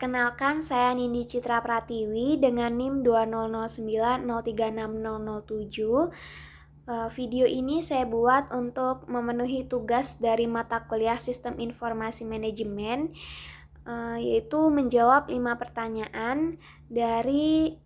Perkenalkan, saya Nindi Citra Pratiwi dengan NIM 2009036007. Video ini saya buat untuk memenuhi tugas dari mata kuliah Sistem Informasi Manajemen, yaitu menjawab 5 pertanyaan dari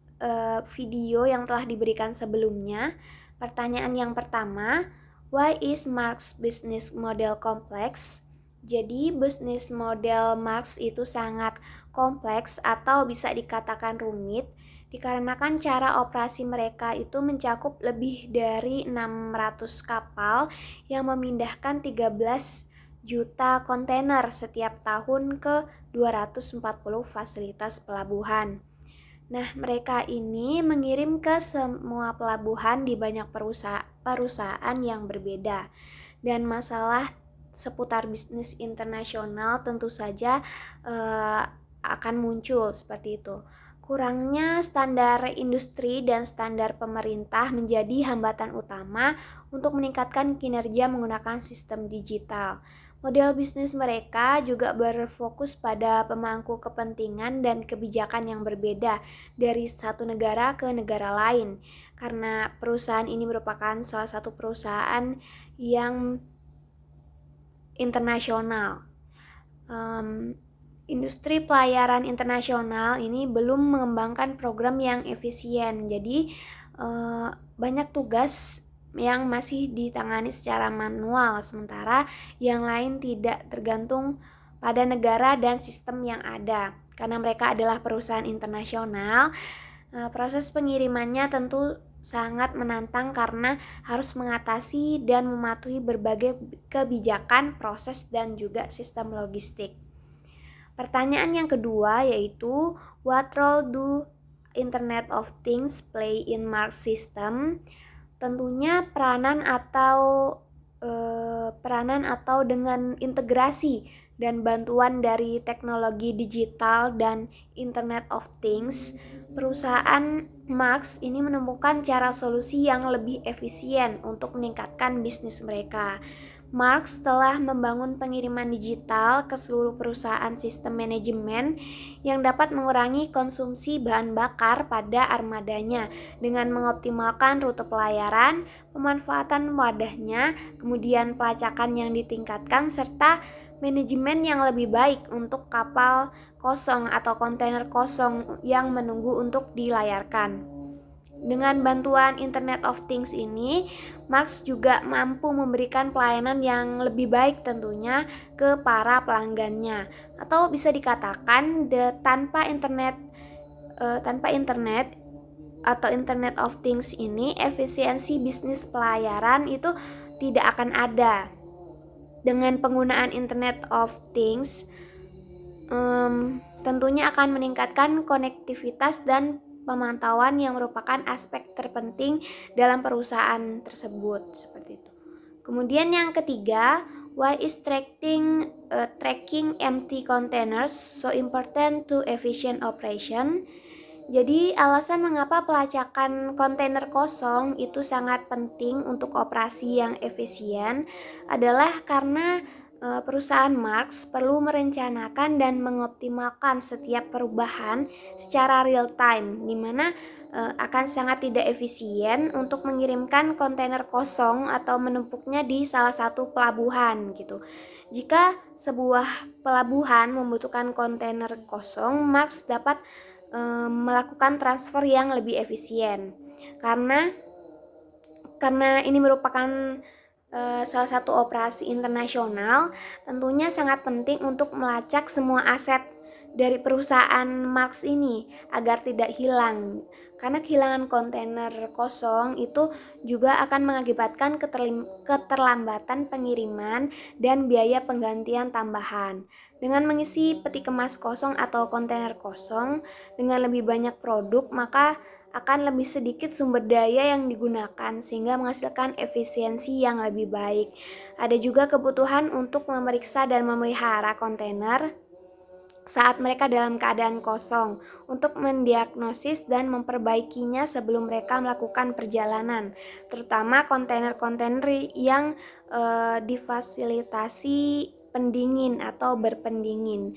video yang telah diberikan sebelumnya. Pertanyaan yang pertama, why is Marx business model complex? Jadi bisnis model Marx itu sangat kompleks atau bisa dikatakan rumit dikarenakan cara operasi mereka itu mencakup lebih dari 600 kapal yang memindahkan 13 juta kontainer setiap tahun ke 240 fasilitas pelabuhan. Nah, mereka ini mengirim ke semua pelabuhan di banyak perusahaan yang berbeda. Dan masalah seputar bisnis internasional tentu saja akan muncul seperti itu. Kurangnya standar industri dan standar pemerintah menjadi hambatan utama untuk meningkatkan kinerja menggunakan sistem digital. Model bisnis mereka juga berfokus pada pemangku kepentingan dan kebijakan yang berbeda dari satu negara ke negara lain. Karena perusahaan ini merupakan salah satu perusahaan yang internasional. Industri pelayaran internasional ini belum mengembangkan program yang efisien. Jadi banyak tugas yang masih ditangani secara manual, sementara yang lain tidak tergantung pada negara dan sistem yang ada. Karena mereka adalah perusahaan internasional, proses pengirimannya tentu sangat menantang karena harus mengatasi dan mematuhi berbagai kebijakan, proses, dan juga sistem logistik. Pertanyaan yang kedua yaitu, what role do Internet of Things play in Marx system? Tentunya peranan atau dengan integrasi dan bantuan dari teknologi digital dan Internet of Things, perusahaan Marx ini menemukan cara solusi yang lebih efisien untuk meningkatkan bisnis mereka. Marx telah membangun pengiriman digital ke seluruh perusahaan sistem manajemen yang dapat mengurangi konsumsi bahan bakar pada armadanya dengan mengoptimalkan rute pelayaran, pemanfaatan wadahnya, kemudian pelacakan yang ditingkatkan, serta manajemen yang lebih baik untuk kapal kosong atau kontainer kosong yang menunggu untuk dilayarkan. Dengan bantuan Internet of Things ini, Marx juga mampu memberikan pelayanan yang lebih baik tentunya ke para pelanggannya. Atau bisa dikatakan tanpa internet atau Internet of Things ini, efisiensi bisnis pelayaran itu tidak akan ada. Dengan penggunaan Internet of Things, tentunya akan meningkatkan konektivitas dan pemantauan yang merupakan aspek terpenting dalam perusahaan tersebut, seperti itu. Kemudian yang ketiga, why is tracking empty containers so important to efficient operation? Jadi alasan mengapa pelacakan kontainer kosong itu sangat penting untuk operasi yang efisien adalah karena perusahaan Marx perlu merencanakan dan mengoptimalkan setiap perubahan secara real time, di mana akan sangat tidak efisien untuk mengirimkan kontainer kosong atau menumpuknya di salah satu pelabuhan gitu. Jika sebuah pelabuhan membutuhkan kontainer kosong, Marx dapat melakukan transfer yang lebih efisien karena ini merupakan salah satu operasi internasional. Tentunya sangat penting untuk melacak semua aset dari perusahaan Marx ini agar tidak hilang, karena kehilangan kontainer kosong itu juga akan mengakibatkan keterlambatan pengiriman dan biaya penggantian tambahan. Dengan mengisi peti kemas kosong atau kontainer kosong dengan lebih banyak produk, maka akan lebih sedikit sumber daya yang digunakan sehingga menghasilkan efisiensi yang lebih baik. Ada juga kebutuhan untuk memeriksa dan memelihara kontainer saat mereka dalam keadaan kosong untuk mendiagnosis dan memperbaikinya sebelum mereka melakukan perjalanan, terutama kontainer-kontainer yang difasilitasi pendingin atau berpendingin.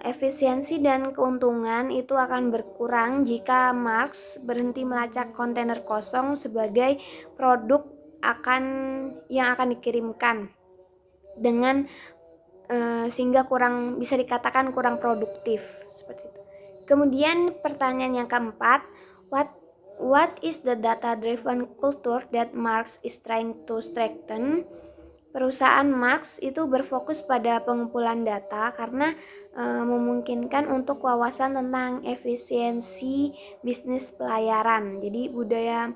efisiensi dan keuntungan itu akan berkurang jika Marx berhenti melacak kontainer kosong sebagai produk yang akan dikirimkan dengan sehingga bisa dikatakan kurang produktif seperti itu. Kemudian pertanyaan yang keempat, what is the data driven culture that Marx is trying to strengthen? Perusahaan Marx itu berfokus pada pengumpulan data karena memungkinkan untuk wawasan tentang efisiensi bisnis pelayaran. Jadi budaya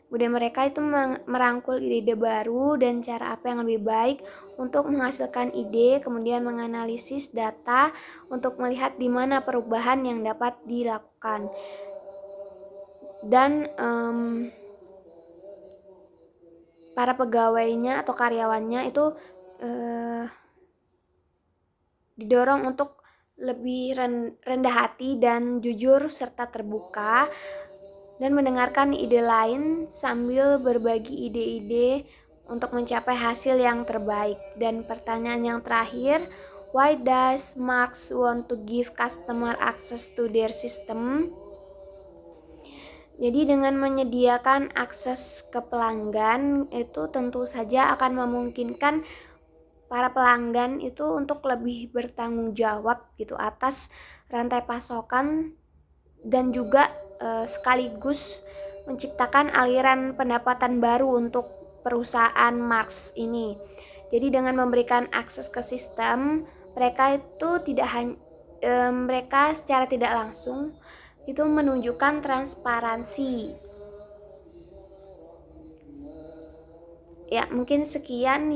mereka itu merangkul ide-ide baru dan cara apa yang lebih baik untuk menghasilkan ide, kemudian menganalisis data untuk melihat di mana perubahan yang dapat dilakukan. Dan para pegawainya atau karyawannya itu didorong untuk lebih rendah hati dan jujur serta terbuka dan mendengarkan ide lain sambil berbagi ide-ide untuk mencapai hasil yang terbaik. Dan pertanyaan yang terakhir, why does Marx want to give customer access to their system? Jadi dengan menyediakan akses ke pelanggan itu tentu saja akan memungkinkan para pelanggan itu untuk lebih bertanggung jawab gitu atas rantai pasokan dan juga sekaligus menciptakan aliran pendapatan baru untuk perusahaan Marx ini. Jadi dengan memberikan akses ke sistem, mereka secara tidak langsung itu menunjukkan transparansi. Ya, mungkin sekian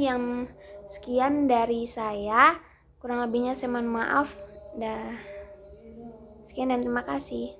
dari saya. Kurang lebihnya saya mohon maaf. Sekian dan terima kasih.